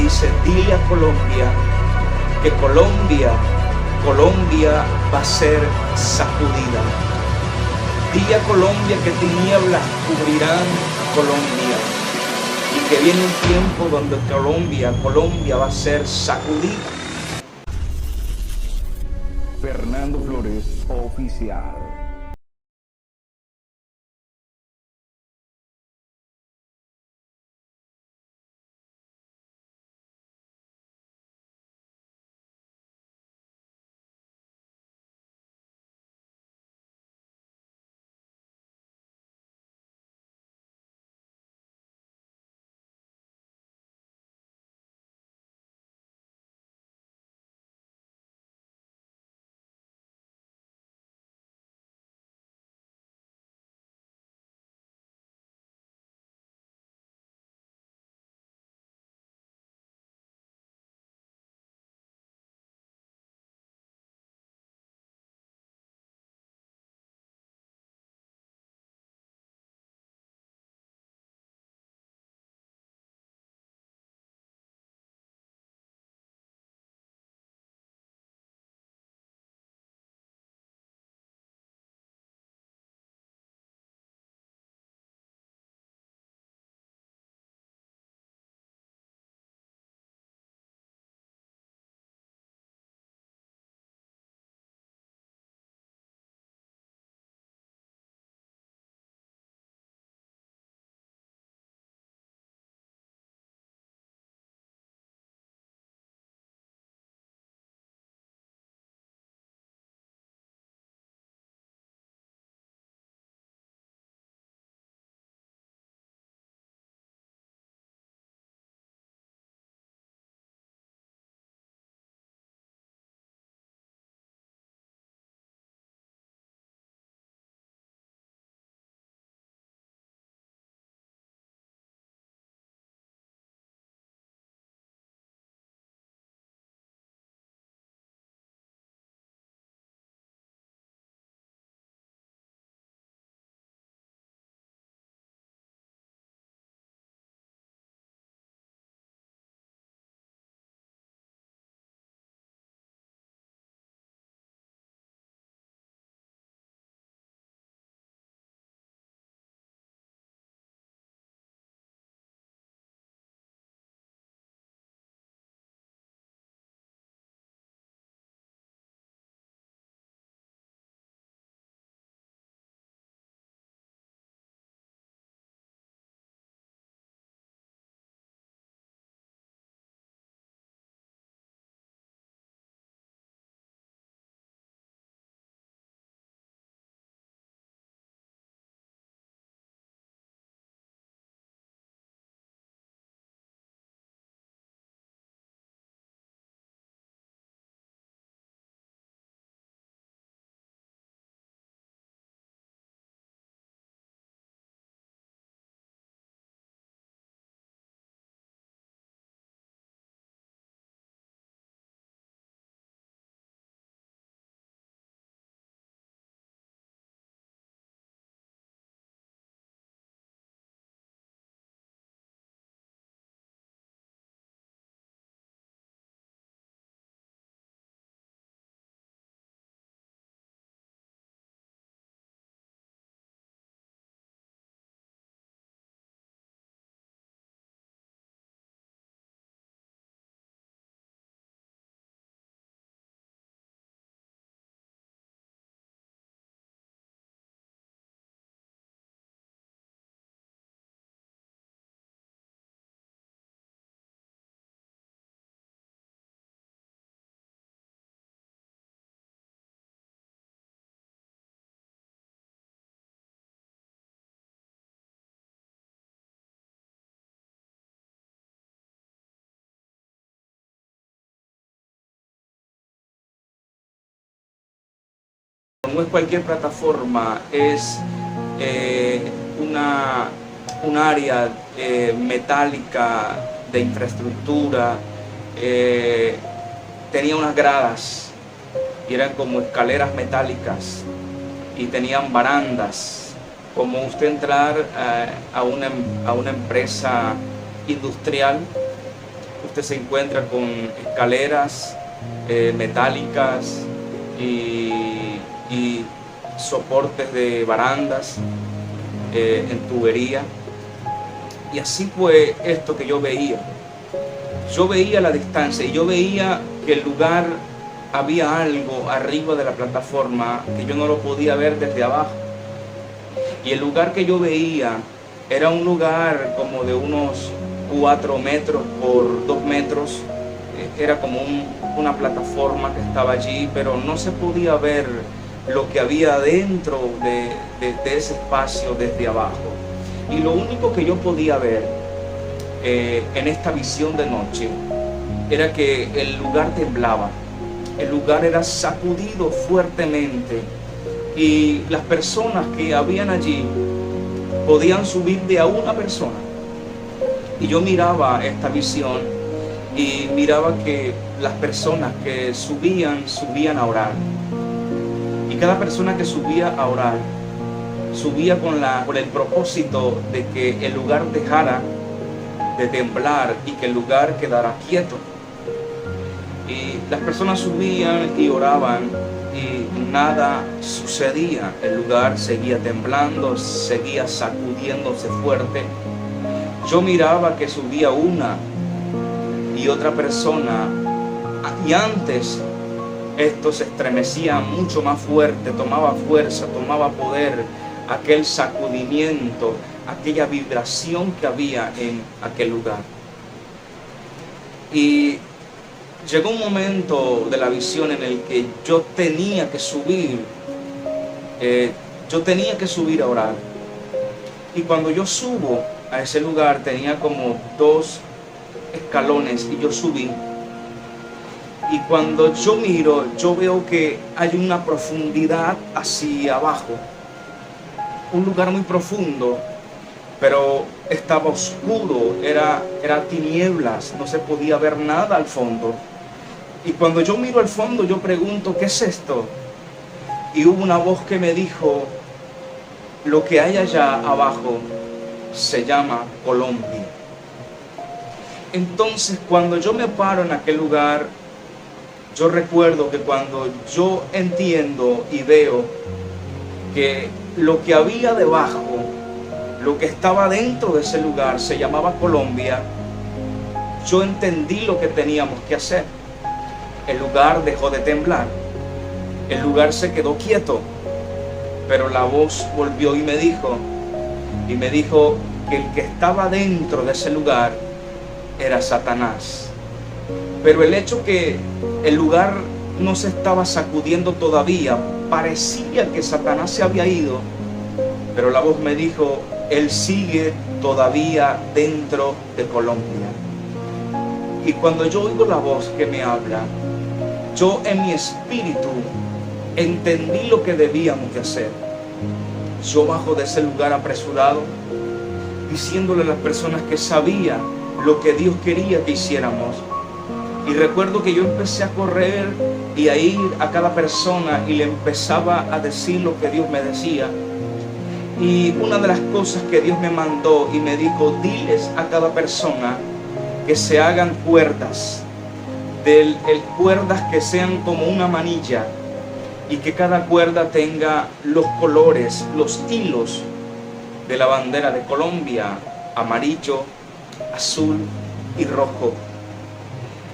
dice: dile a Colombia que Colombia va a ser sacudida. Dile a Colombia que tinieblas cubrirán Colombia y que viene un tiempo donde Colombia va a ser sacudida. Fernando Flores Oficial. No es cualquier plataforma, es un área metálica de infraestructura. Tenía unas gradas y eran como escaleras metálicas y tenían barandas, como usted entrar a una empresa industrial. usted se encuentra con escaleras metálicas y soportes de barandas en tubería. Y así fue esto que yo veía. Yo veía a la distancia y yo veía que el lugar, había algo arriba de la plataforma que yo no lo podía ver desde abajo. Y el lugar que yo veía era un lugar como de unos 4 metros por 2 metros. Era como una plataforma que estaba allí, pero no se podía ver lo que había dentro de ese espacio desde abajo. Y lo único que yo podía ver en esta visión de noche era que el lugar temblaba, el lugar era sacudido fuertemente y las personas que habían allí podían subir de a una persona. Y yo miraba esta visión y miraba que las personas que subían a orar. Y cada persona que subía a orar, subía con el propósito de que el lugar dejara de temblar y que el lugar quedara quieto. Y las personas subían y oraban y nada sucedía. El lugar seguía temblando, seguía sacudiéndose fuerte. Yo miraba que subía una y otra persona, y antes esto se estremecía mucho más fuerte, tomaba fuerza, tomaba poder, aquel sacudimiento, aquella vibración que había en aquel lugar. Y llegó un momento de la visión en el que yo tenía que subir a orar. Y cuando yo subo a ese lugar, tenía como 2 escalones y yo subí. Y cuando yo miro, yo veo que hay una profundidad hacia abajo. Un lugar muy profundo, pero estaba oscuro, era tinieblas, no se podía ver nada al fondo. Y cuando yo miro al fondo, yo pregunto, ¿qué es esto? Y hubo una voz que me dijo, lo que hay allá abajo se llama Colombia. Entonces, cuando yo me paro en aquel lugar, yo recuerdo que cuando yo entiendo y veo que lo que había debajo, lo que estaba dentro de ese lugar se llamaba Colombia, yo entendí lo que teníamos que hacer. El lugar dejó de temblar, el lugar se quedó quieto, pero la voz volvió y me dijo que el que estaba dentro de ese lugar era Satanás. Pero el hecho que el lugar no se estaba sacudiendo todavía, parecía que Satanás se había ido, pero la voz me dijo, él sigue todavía dentro de Colombia. Y cuando yo oigo la voz que me habla, yo en mi espíritu entendí lo que debíamos de hacer. Yo bajo de ese lugar apresurado, diciéndole a las personas que sabía lo que Dios quería que hiciéramos. Y recuerdo que yo empecé a correr y a ir a cada persona y le empezaba a decir lo que Dios me decía. Y una de las cosas que Dios me mandó y me dijo, diles a cada persona que se hagan cuerdas, cuerdas que sean como una manilla y que cada cuerda tenga los colores, los hilos de la bandera de Colombia, amarillo, azul y rojo.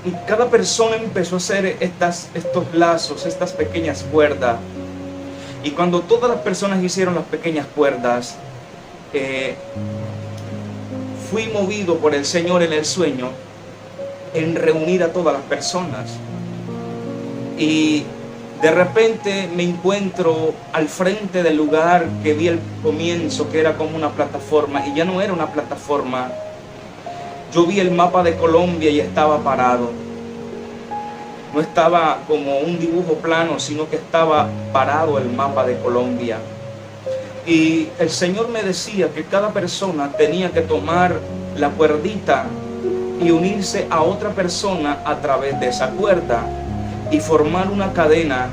Y cada persona empezó a hacer estos lazos, estas pequeñas cuerdas. Y cuando todas las personas hicieron las pequeñas cuerdas, fui movido por el Señor en el sueño en reunir a todas las personas. Y de repente me encuentro al frente del lugar que vi al comienzo, que era como una plataforma, y ya no era una plataforma. Yo vi el mapa de Colombia y estaba parado. No estaba como un dibujo plano, sino que estaba parado el mapa de Colombia. Y el Señor me decía que cada persona tenía que tomar la cuerdita y unirse a otra persona a través de esa cuerda y formar una cadena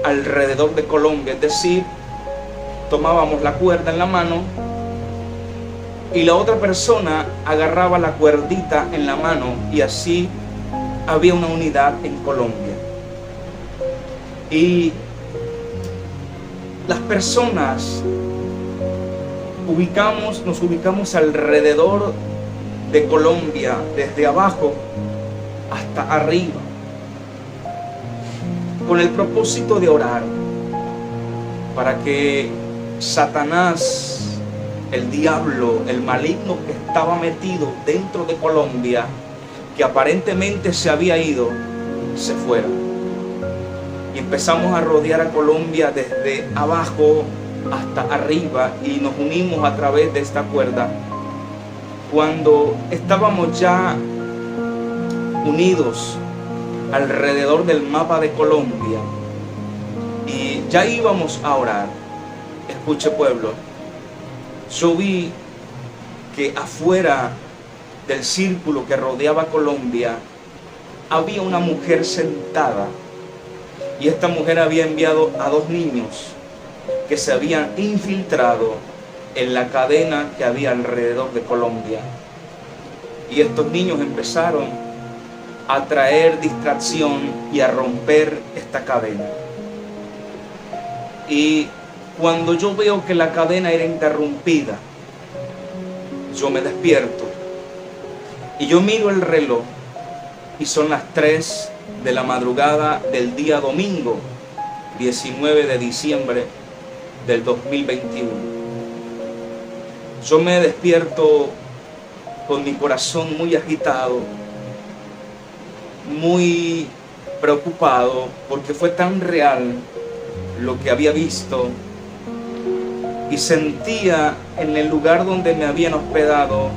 alrededor de Colombia. Es decir, tomábamos la cuerda en la mano y la otra persona agarraba la cuerdita en la mano, y así había una unidad en Colombia. Y las personas nos ubicamos alrededor de Colombia, desde abajo hasta arriba, con el propósito de orar para que Satanás, el diablo, el maligno que estaba metido dentro de Colombia, que aparentemente se había ido, se fuera. Y empezamos a rodear a Colombia desde abajo hasta arriba, y nos unimos a través de esta cuerda. Cuando estábamos ya unidos alrededor del mapa de Colombia y ya íbamos a orar, escuche pueblo, yo vi que afuera del círculo que rodeaba Colombia había una mujer sentada, y esta mujer había enviado a 2 niños que se habían infiltrado en la cadena que había alrededor de Colombia. Y estos niños empezaron a traer distracción y a romper esta cadena. Y cuando yo veo que la cadena era interrumpida, yo me despierto y yo miro el reloj, y son las 3 de la madrugada del día domingo 19 de diciembre del 2021. Yo me despierto con mi corazón muy agitado, muy preocupado, porque fue tan real lo que había visto, y sentía en el lugar donde me habían hospedado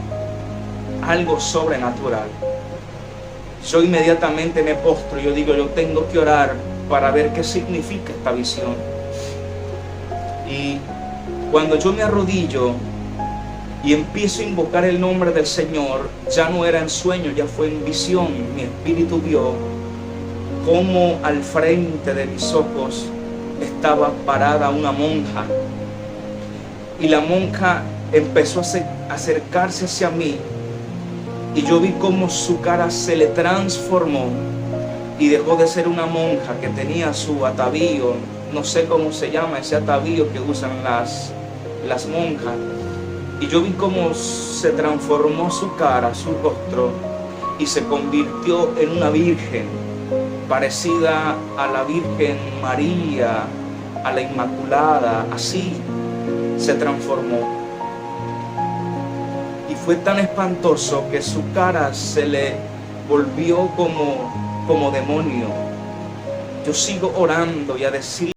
algo sobrenatural. Yo inmediatamente me postro y yo digo, yo tengo que orar para ver qué significa esta visión. Y cuando yo me arrodillo y empiezo a invocar el nombre del Señor, ya no era en sueño, ya fue en visión. Mi espíritu vio cómo al frente de mis ojos estaba parada una monja, y la monja empezó a acercarse hacia mí, y yo vi cómo su cara se le transformó y dejó de ser una monja que tenía su atavío, no sé cómo se llama ese atavío que usan las monjas, y yo vi cómo se transformó su cara, su rostro, y se convirtió en una virgen parecida a la Virgen María, a la Inmaculada. Así se transformó. Y fue tan espantoso que su cara se le volvió como demonio. Yo sigo orando y a decir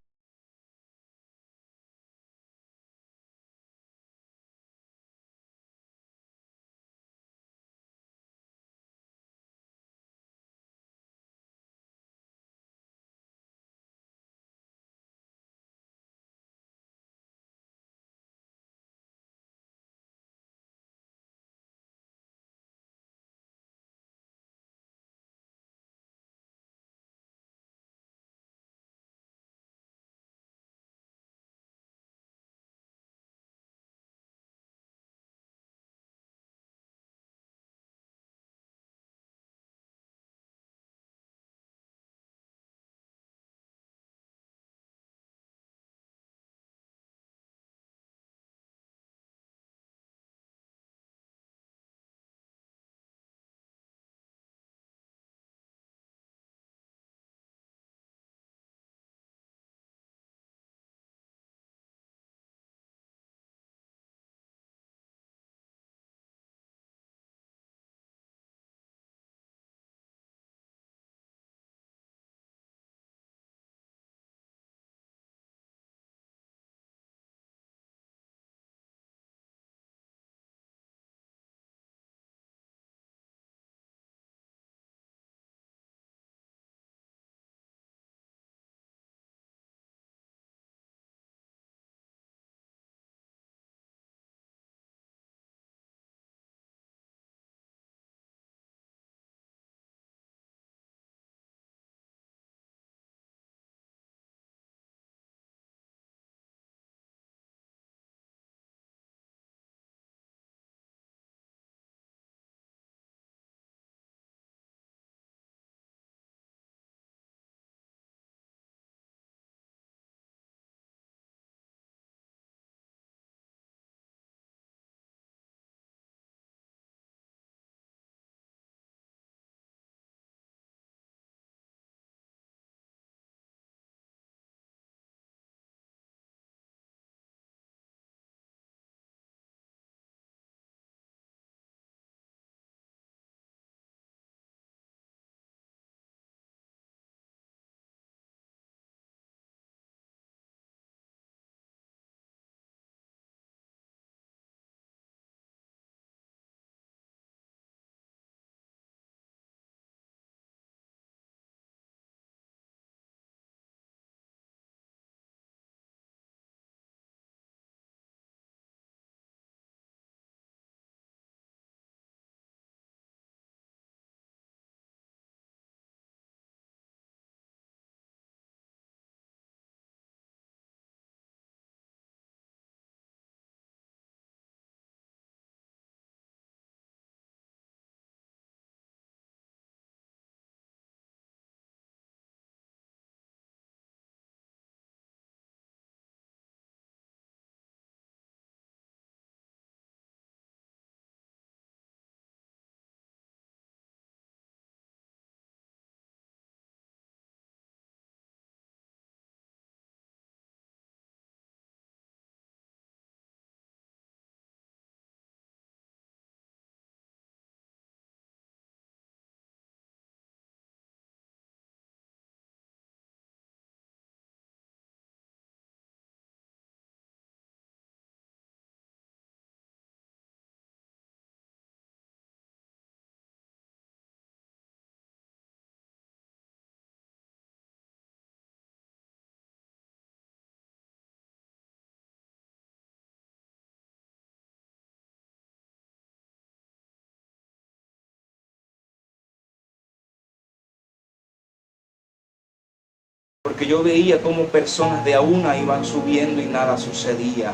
porque yo veía cómo personas de a una iban subiendo y nada sucedía.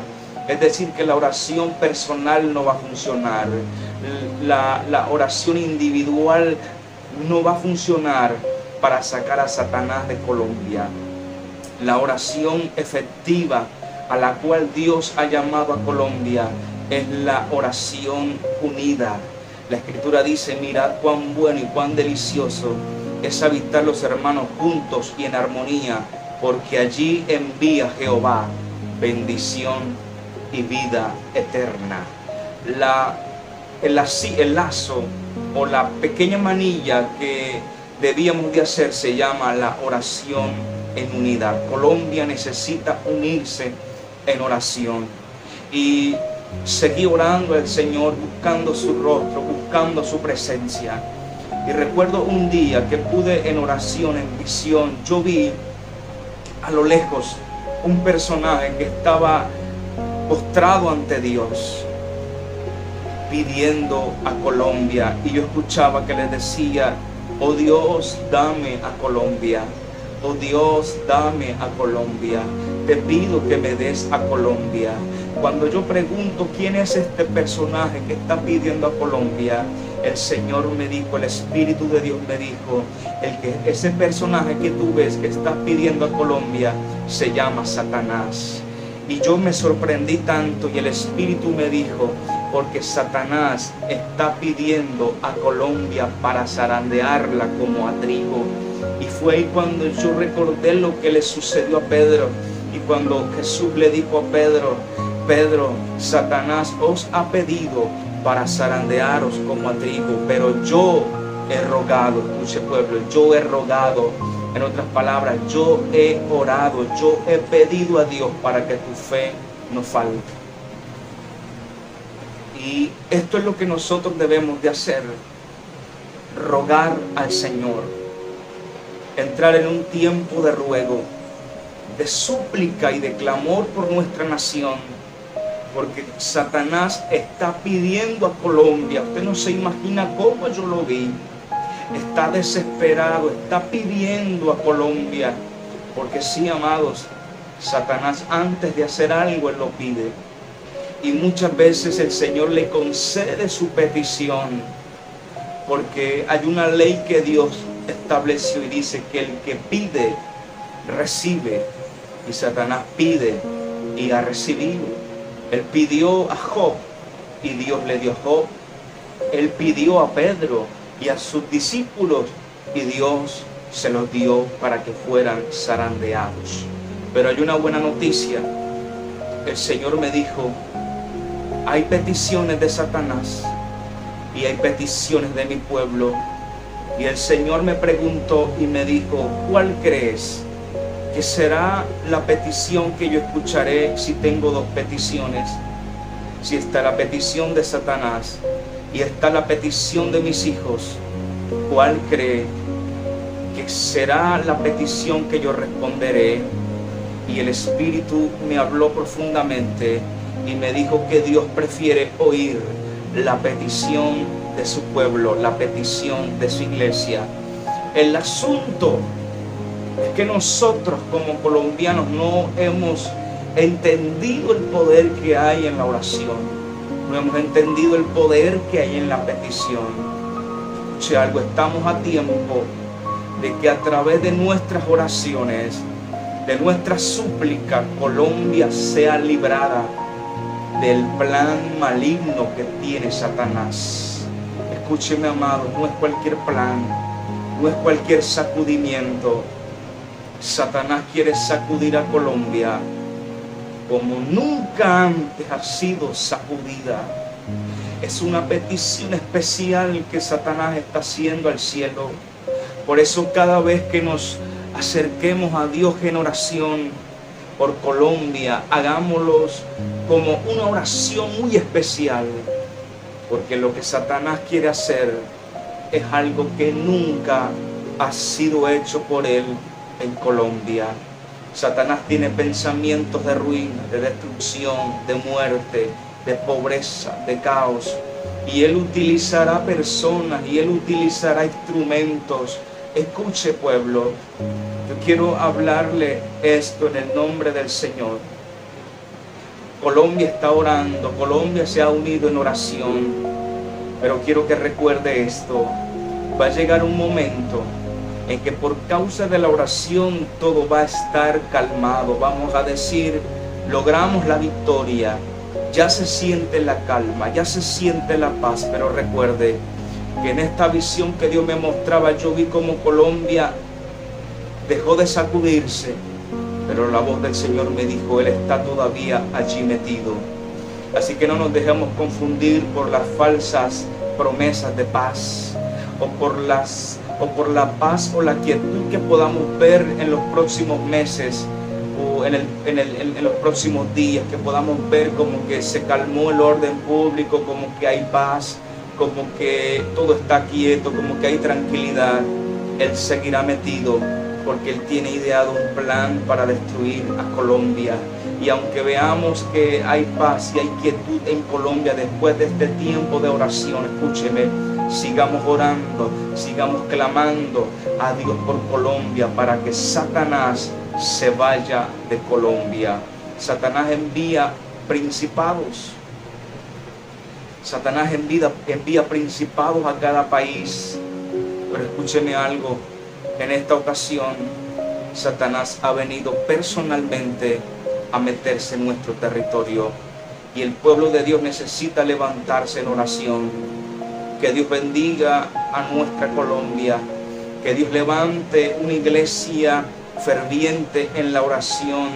Es decir, que la oración personal no va a funcionar, la oración individual no va a funcionar para sacar a Satanás de Colombia. La oración efectiva a la cual Dios ha llamado a Colombia es la oración unida. La Escritura dice: mirad cuán bueno y cuán delicioso es habitar los hermanos juntos y en armonía, porque allí envía Jehová bendición y vida eterna. El lazo o la pequeña manilla que debíamos de hacer se llama la oración en unidad. Colombia necesita unirse en oración y seguir orando al Señor, buscando su rostro, buscando su presencia. Y recuerdo un día que pude en oración, en visión, yo vi a lo lejos un personaje que estaba postrado ante Dios, pidiendo a Colombia, y yo escuchaba que le decía: oh Dios, dame a Colombia, oh Dios, dame a Colombia, te pido que me des a Colombia. Cuando yo pregunto quién es este personaje que está pidiendo a Colombia, el Señor me dijo, el Espíritu de Dios me dijo, ese personaje que tú ves que está pidiendo a Colombia se llama Satanás. Y yo me sorprendí tanto, y el Espíritu me dijo: porque Satanás está pidiendo a Colombia para zarandearla como a trigo. Y fue ahí cuando yo recordé lo que le sucedió a Pedro, y cuando Jesús le dijo a Pedro: Pedro, Satanás os ha pedido para zarandearos como a trigo, pero yo he rogado, escuche pueblo, yo he rogado. En otras palabras, yo he orado, yo he pedido a Dios para que tu fe no falte. Y esto es lo que nosotros debemos de hacer: rogar al Señor, entrar en un tiempo de ruego, de súplica y de clamor por nuestra nación, porque Satanás está pidiendo a Colombia. Usted no se imagina cómo yo lo vi. Está desesperado, está pidiendo a Colombia, porque sí, amados, Satanás antes de hacer algo, él lo pide. Y muchas veces el Señor le concede su petición, porque hay una ley que Dios estableció y dice que el que pide, recibe. Y Satanás pide y ha recibido. Él pidió a Job y Dios le dio a Job. Él pidió a Pedro y a sus discípulos y Dios se los dio para que fueran zarandeados. Pero hay una buena noticia. El Señor me dijo: hay peticiones de Satanás y hay peticiones de mi pueblo. Y el Señor me preguntó y me dijo: ¿cuál crees que será la petición que yo escucharé si tengo dos peticiones? Si está la petición de Satanás y está la petición de mis hijos, ¿cuál cree que será la petición que yo responderé? Y el Espíritu me habló profundamente y me dijo que Dios prefiere oír la petición de su pueblo, la petición de su iglesia. El asunto es que nosotros como colombianos no hemos entendido el poder que hay en la oración. No hemos entendido el poder que hay en la petición. Escuche algo, estamos a tiempo de que a través de nuestras oraciones, de nuestra súplica, Colombia sea librada del plan maligno que tiene Satanás. Escúcheme, amado, no es cualquier plan, no es cualquier sacudimiento. Satanás quiere sacudir a Colombia como nunca antes ha sido sacudida. Es una petición especial que Satanás está haciendo al cielo. Por eso cada vez que nos acerquemos a Dios en oración por Colombia, hagámoslos como una oración muy especial, porque lo que Satanás quiere hacer es algo que nunca ha sido hecho por él en Colombia. Satanás tiene pensamientos de ruina, de destrucción, de muerte, de pobreza, de caos. Y él utilizará personas y él utilizará instrumentos Escuche, pueblo, yo quiero hablarle esto en el nombre del Señor. Colombia está orando, Colombia se ha unido en oración, pero quiero que recuerde esto. Va a llegar un momento en que por causa de la oración todo va a estar calmado. Vamos a decir, logramos la victoria, ya se siente la calma, ya se siente la paz, pero recuerde que en esta visión que Dios me mostraba, yo vi como Colombia dejó de sacudirse, pero la voz del Señor me dijo, Él está todavía allí metido. Así que no nos dejemos confundir por las falsas promesas de paz, o por la paz o la quietud que podamos ver en los próximos meses, o en los próximos días, que podamos ver como que se calmó el orden público, como que hay paz, como que todo está quieto, como que hay tranquilidad. Él seguirá metido, porque Él tiene ideado un plan para destruir a Colombia. Y aunque veamos que hay paz y hay quietud en Colombia después de este tiempo de oración, escúcheme, sigamos orando, sigamos clamando a Dios por Colombia para que Satanás se vaya de Colombia. Satanás envía principados. Satanás envía principados a cada país. Pero escúcheme algo, en esta ocasión Satanás ha venido personalmente a meterse en nuestro territorio, y el pueblo de Dios necesita levantarse en oración. Que Dios bendiga a nuestra Colombia, que Dios levante una iglesia ferviente en la oración,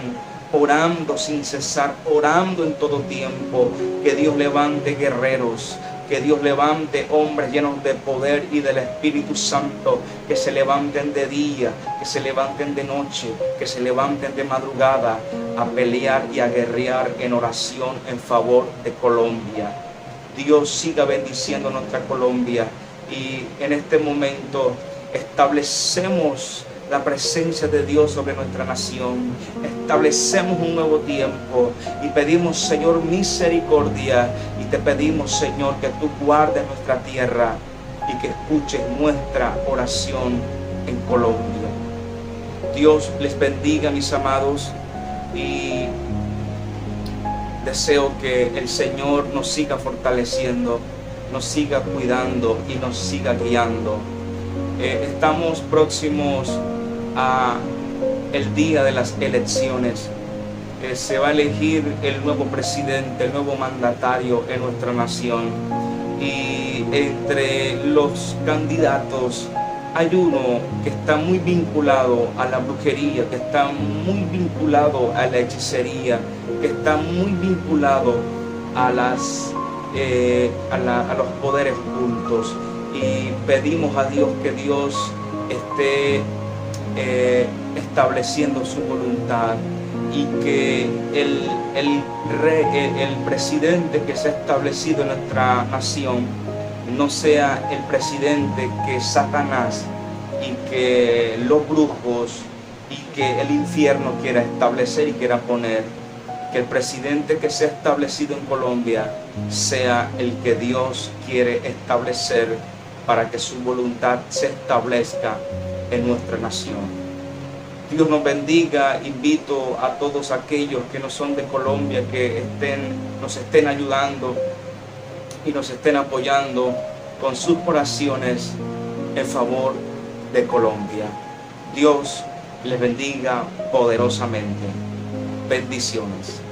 orando sin cesar, orando en todo tiempo. Que Dios levante guerreros, que Dios levante hombres llenos de poder y del Espíritu Santo, que se levanten de día, que se levanten de noche, que se levanten de madrugada a pelear y a guerrear en oración en favor de Colombia. Dios siga bendiciendo nuestra Colombia, y en este momento establecemos la presencia de Dios sobre nuestra nación, establecemos un nuevo tiempo y pedimos, Señor, misericordia, y te pedimos, Señor, que tú guardes nuestra tierra y que escuches nuestra oración en Colombia. Dios les bendiga, mis amados, y deseo que el Señor nos siga fortaleciendo, nos siga cuidando y nos siga guiando. Estamos próximos a el día de las elecciones. Se va a elegir el nuevo presidente, el nuevo mandatario en nuestra nación, y entre los candidatos hay uno que está muy vinculado a la brujería, que está muy vinculado a la hechicería, que está muy vinculado a los poderes ocultos, y pedimos a Dios que Dios esté estableciendo su voluntad, y que el presidente que se ha establecido en nuestra nación no sea el presidente que Satanás y que los brujos y que el infierno quiera establecer y quiera poner. Que el presidente que se ha establecido en Colombia sea el que Dios quiere establecer, para que su voluntad se establezca en nuestra nación. Dios nos bendiga. Invito a todos aquellos que no son de Colombia, que nos estén ayudando y nos estén apoyando con sus oraciones en favor de Colombia. Dios les bendiga poderosamente. Bendiciones.